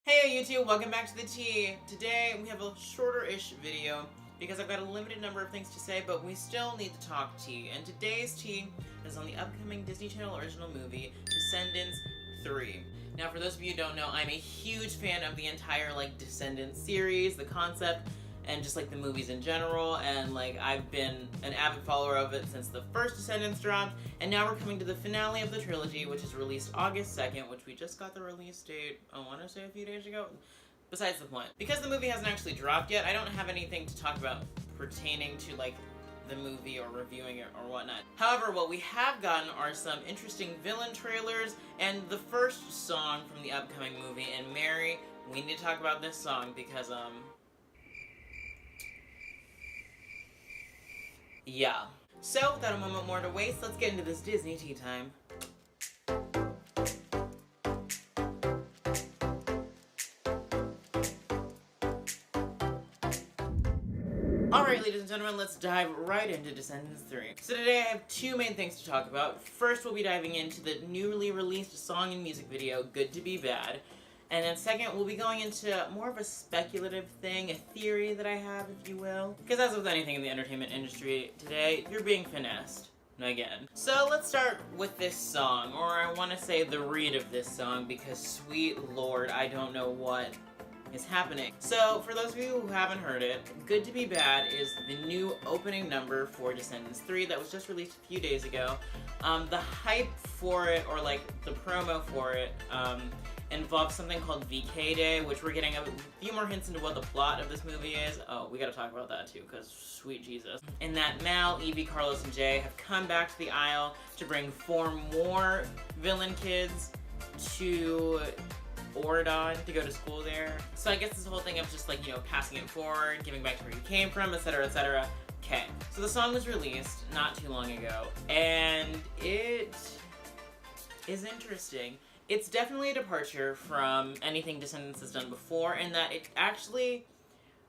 Hey YouTube, welcome back to the tea. Today we have a shorter-ish video because I've got a limited number of things to say, but we still need to talk tea. And today's tea is on the upcoming Disney Channel original movie, Descendants 3. Now for those of you who don't know, I'm a huge fan of the entire Descendants series, the concept, and just the movies in general, and I've been an avid follower of it since the first Descendants dropped, and now we're coming to the finale of the trilogy, which is released August 2nd, which we just got the release date, I want to say a few days ago. Besides the point. Because the movie hasn't actually dropped yet, I don't have anything to talk about pertaining to the movie or reviewing it or whatnot. However, what we have gotten are some interesting villain trailers, and the first song from the upcoming movie, and Mary, we need to talk about this song because, yeah. So, without a moment more to waste, let's get into this Disney tea time. Alright, ladies and gentlemen, let's dive right into Descendants 3. So today I have two main things to talk about. First, we'll be diving into the newly released song and music video, Good to Be Bad. And then second, we'll be going into more of a speculative thing, a theory that I have, if you will. Because as with anything in the entertainment industry today, you're being finessed. Again. So let's start with this song, or I want to say the read of this song, because sweet lord, I don't know what is happening. So, for those of you who haven't heard it, Good to Be Bad is the new opening number for Descendants 3 that was just released a few days ago. The hype for it, or the promo for it, involves something called VK Day, which we're getting a few more hints into what the plot of this movie is. Oh, we gotta talk about that too, because sweet Jesus. In that Mal, Evie, Carlos, and Jay have come back to the Isle to bring 4 more villain kids to Ordon to go to school there. So I guess this whole thing of just passing it forward, giving back to where you came from, etc, etc. Okay, so the song was released not too long ago, and it is interesting. It's definitely a departure from anything Descendants has done before, in that it actually,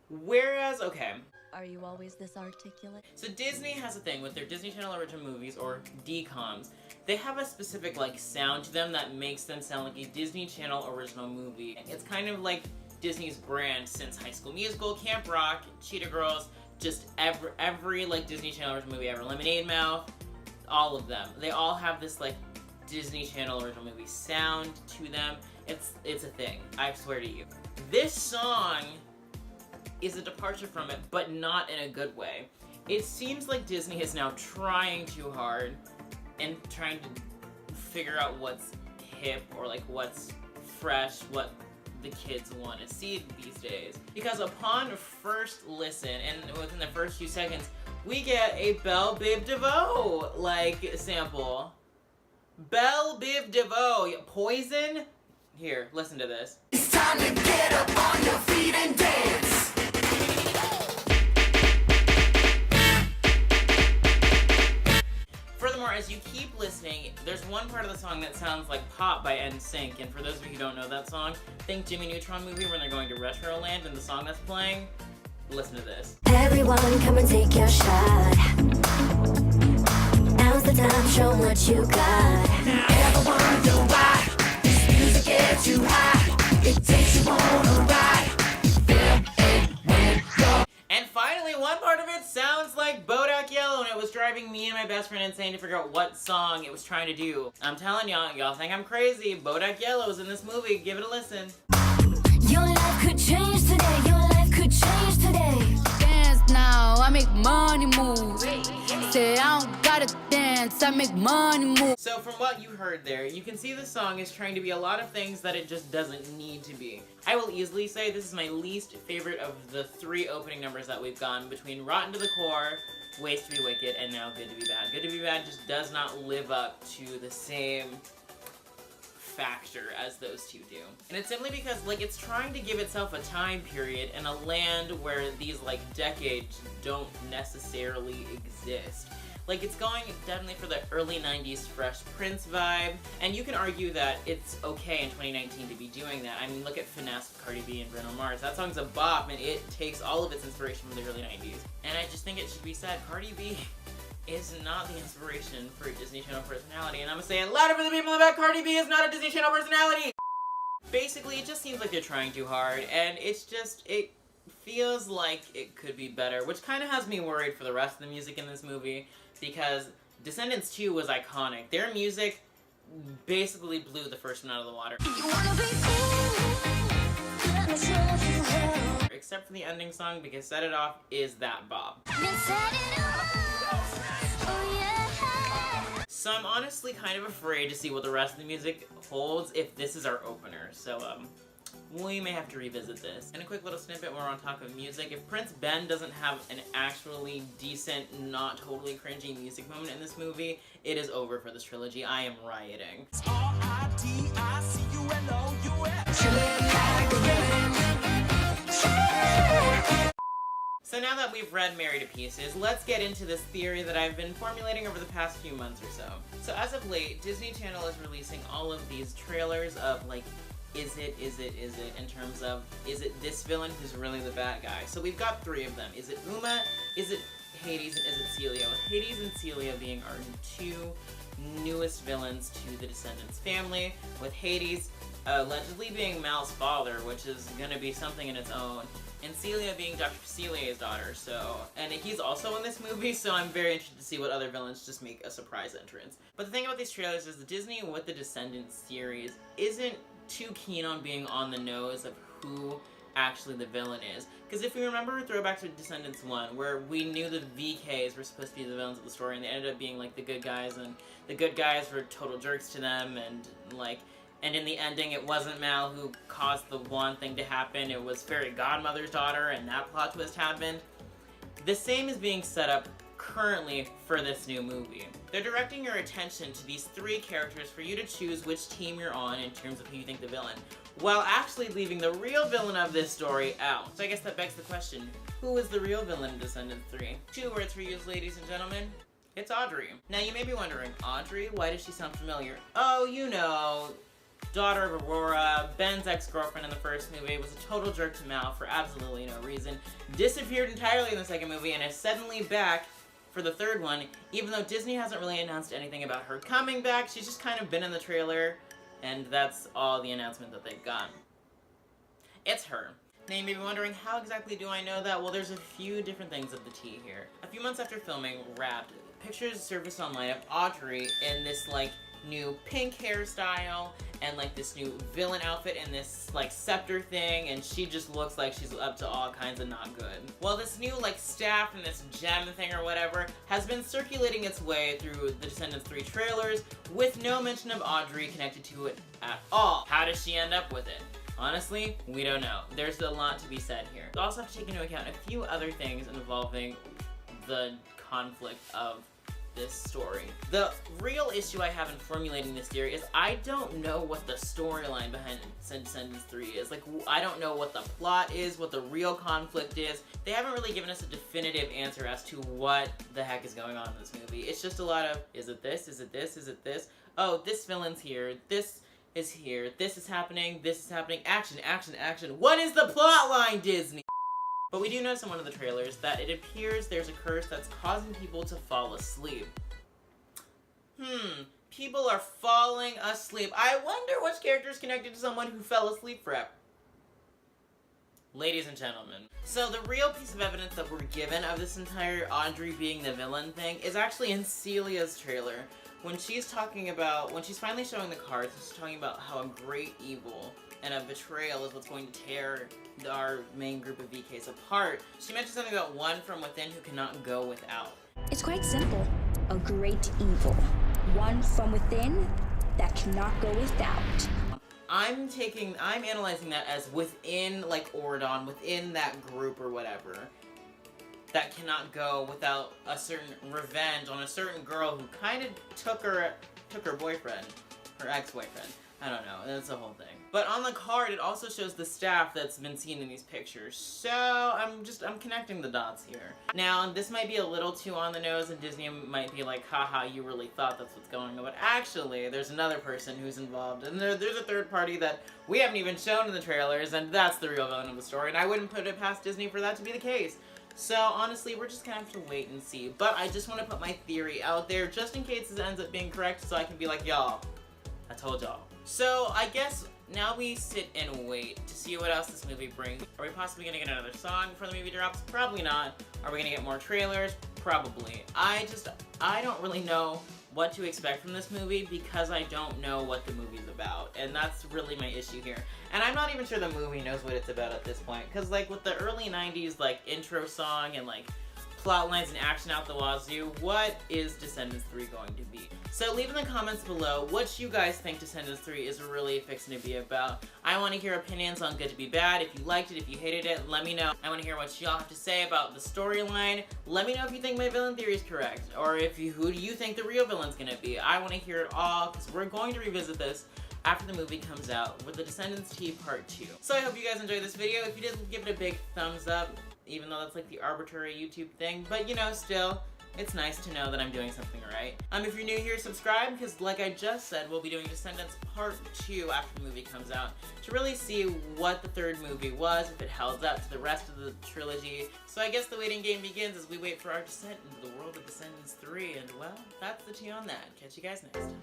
whereas, okay. Are you always this articulate? So Disney has a thing with their Disney Channel original movies, or DCOMs. They have a specific sound to them that makes them sound like a Disney Channel original movie. It's kind of like Disney's brand since High School Musical, Camp Rock, Cheetah Girls, just every Disney Channel original movie ever. Lemonade Mouth, all of them. They all have this Disney Channel original movie sound to them. It's a thing, I swear to you. This song is a departure from it, but not in a good way. It seems like Disney is now trying too hard and trying to figure out what's hip or what's fresh, what the kids want to see these days. Because upon first listen, and within the first few seconds, we get a Belle Biv DeVoe sample. Belle Biv DeVoe, Poison? Here, listen to this. It's time to get up on your feet and dance. Furthermore, as you keep listening, there's one part of the song that sounds like Pop by NSYNC, and for those of you who don't know that song, think Jimmy Neutron movie when they're going to Retroland and the song that's playing. Listen to this. Everyone come and take your shot. Now's the time, show what you got. Ever wonder why this music gets you high? It takes you on a ride. Feel it when you're. And finally, one part of it sounds like Bodak Yellow, and it was driving me and my best friend insane to figure out what song it was trying to do. I'm telling y'all think I'm crazy. Bodak Yellow's in this movie. Give it a listen. Your life could change today. Your life could change today. Dance now, I make money move. Say I don't gotta dance, I make money move. So from what you heard there, you can see the song is trying to be a lot of things that it just doesn't need to be. I will easily say this is my least favorite of the 3 opening numbers that we've gone, between Rotten to the Core, Ways to Be Wicked, and now Good to Be Bad. Good to Be Bad just does not live up to the same factor as those two do. And it's simply because it's trying to give itself a time period in a land where these decades don't necessarily exist. It's going definitely for the early 90s Fresh Prince vibe, and you can argue that it's okay in 2019 to be doing that. I mean, look at Finesse with Cardi B and Bruno Mars. That song's a bop, and it takes all of its inspiration from the early 90s. And I just think it should be said, Cardi B is not the inspiration for a Disney Channel personality, and I'm gonna say it louder for the people in the back, Cardi B is not a Disney Channel personality! Basically, it just seems like they're trying too hard, and it feels like it could be better, which kind of has me worried for the rest of the music in this movie, because Descendants 2 was iconic. Their music basically blew the first one out of the water. You wanna be cool? Let me show you how. Except for the ending song, because Set It Off is that Bob. Let's set it off. Oh yeah. So I'm honestly kind of afraid to see what the rest of the music holds if this is our opener. So, we may have to revisit this. And a quick little snippet while we're on top of music. If Prince Ben doesn't have an actually decent, not totally cringy music moment in this movie, it is over for this trilogy. I am rioting. So now that we've read Married to Pieces, let's get into this theory that I've been formulating over the past few months or so. So as of late, Disney Channel is releasing all of these trailers of like, is it, in terms of, is it this villain who's really the bad guy? So we've got 3 of them. Is it Uma, is it Hades, and is it Celia? With Hades and Celia being our 2 newest villains to the Descendants family, with Hades allegedly being Mal's father, which is gonna be something in its own, and Celia being Dr. Facilia's daughter, and he's also in this movie, so I'm very interested to see what other villains just make a surprise entrance. But the thing about these trailers is the Disney with the Descendants series isn't too keen on being on the nose of who actually the villain is. Because if we remember throwback to Descendants 1, where we knew the VKs were supposed to be the villains of the story, and they ended up being like the good guys, and the good guys were total jerks to them, and in the ending it wasn't Mal who caused the one thing to happen, it was Fairy Godmother's daughter, and that plot twist happened. The same is being set up currently for this new movie. They're directing your attention to these 3 characters for you to choose which team you're on in terms of who you think the villain, while actually leaving the real villain of this story out. So I guess that begs the question, who is the real villain in Descendants 3? 2 words for you, ladies and gentlemen. It's Audrey. Now you may be wondering, Audrey? Why does she sound familiar? Oh, you know, daughter of Aurora, Ben's ex-girlfriend in the first movie, was a total jerk to Mal for absolutely no reason, disappeared entirely in the second movie, and is suddenly back for the third one, even though Disney hasn't really announced anything about her coming back. She's just kind of been in the trailer, and that's all the announcement that they've got. It's her. Now you may be wondering, how exactly do I know that? Well, there's a few different things of the tea here. A few months after filming Wrapped, pictures surfaced online of Audrey in this, like, new pink hairstyle and like this new villain outfit and this like scepter thing, and she just looks like she's up to all kinds of not good. Well, this new like staff and this gem thing or whatever has been circulating its way through the Descendants 3 trailers with no mention of Audrey connected to it at all. How does she end up with it? Honestly, we don't know. There's a lot to be said here. We also have to take into account a few other things involving the conflict of this story. The real issue I have in formulating this theory is I don't know what the storyline behind Descendants 3 is. Like, I don't know what the plot is, what the real conflict is. They haven't really given us a definitive answer as to what the heck is going on in this movie. It's just a lot of, is it this, is it this, is it this? Oh, this villain's here, this is here, this is happening, action, action, action. What is the plot line, Disney? But we do notice in one of the trailers that it appears there's a curse that's causing people to fall asleep. People are falling asleep. I wonder which character is connected to someone who fell asleep forever. Ladies and gentlemen. So the real piece of evidence that we're given of this entire Audrey being the villain thing is actually in Celia's trailer. When she's finally showing the cards, she's talking about how a great evil and a betrayal is what's going to tear our main group of VKs apart. She mentioned something about one from within who cannot go without. It's quite simple. A great evil. One from within that cannot go without. I'm analyzing that as within, like, Ordon, within that group or whatever, that cannot go without a certain revenge on a certain girl who kind of took her boyfriend, her ex-boyfriend. I don't know, that's the whole thing. But on the card, it also shows the staff that's been seen in these pictures. So, I'm connecting the dots here. Now, this might be a little too on the nose, and Disney might be like, haha, you really thought that's what's going on. But actually, there's another person who's involved, and there's a third party that we haven't even shown in the trailers, and that's the real villain of the story, and I wouldn't put it past Disney for that to be the case. So, honestly, we're just gonna have to wait and see. But I just want to put my theory out there, just in case this ends up being correct, so I can be like, y'all, I told y'all. So, I guess now we sit and wait to see what else this movie brings. Are we possibly gonna get another song before the movie drops? Probably not. Are we gonna get more trailers? Probably. I don't really know what to expect from this movie because I don't know what the movie's about, and that's really my issue here. And I'm not even sure the movie knows what it's about at this point, because like with the early 90s like intro song and like plot lines and action out the wazoo, what is Descendants 3 going to be? So leave in the comments below what you guys think Descendants 3 is really fixing to be about. I want to hear opinions on Good to Be Bad. If you liked it, if you hated it, let me know. I want to hear what y'all have to say about the storyline. Let me know if you think my villain theory is correct, or who do you think the real villain's gonna be. I want to hear it all, because we're going to revisit this after the movie comes out with the Descendants T Part 2. So I hope you guys enjoyed this video. If you did, give it a big thumbs up, even though that's like the arbitrary YouTube thing. But you know, still, it's nice to know that I'm doing something right. If you're new here, subscribe, because like I just said, we'll be doing Descendants Part 2 after the movie comes out to really see what the third movie was, if it held up to the rest of the trilogy. So I guess the waiting game begins as we wait for our descent into the world of Descendants 3, and well, that's the tea on that. Catch you guys next time.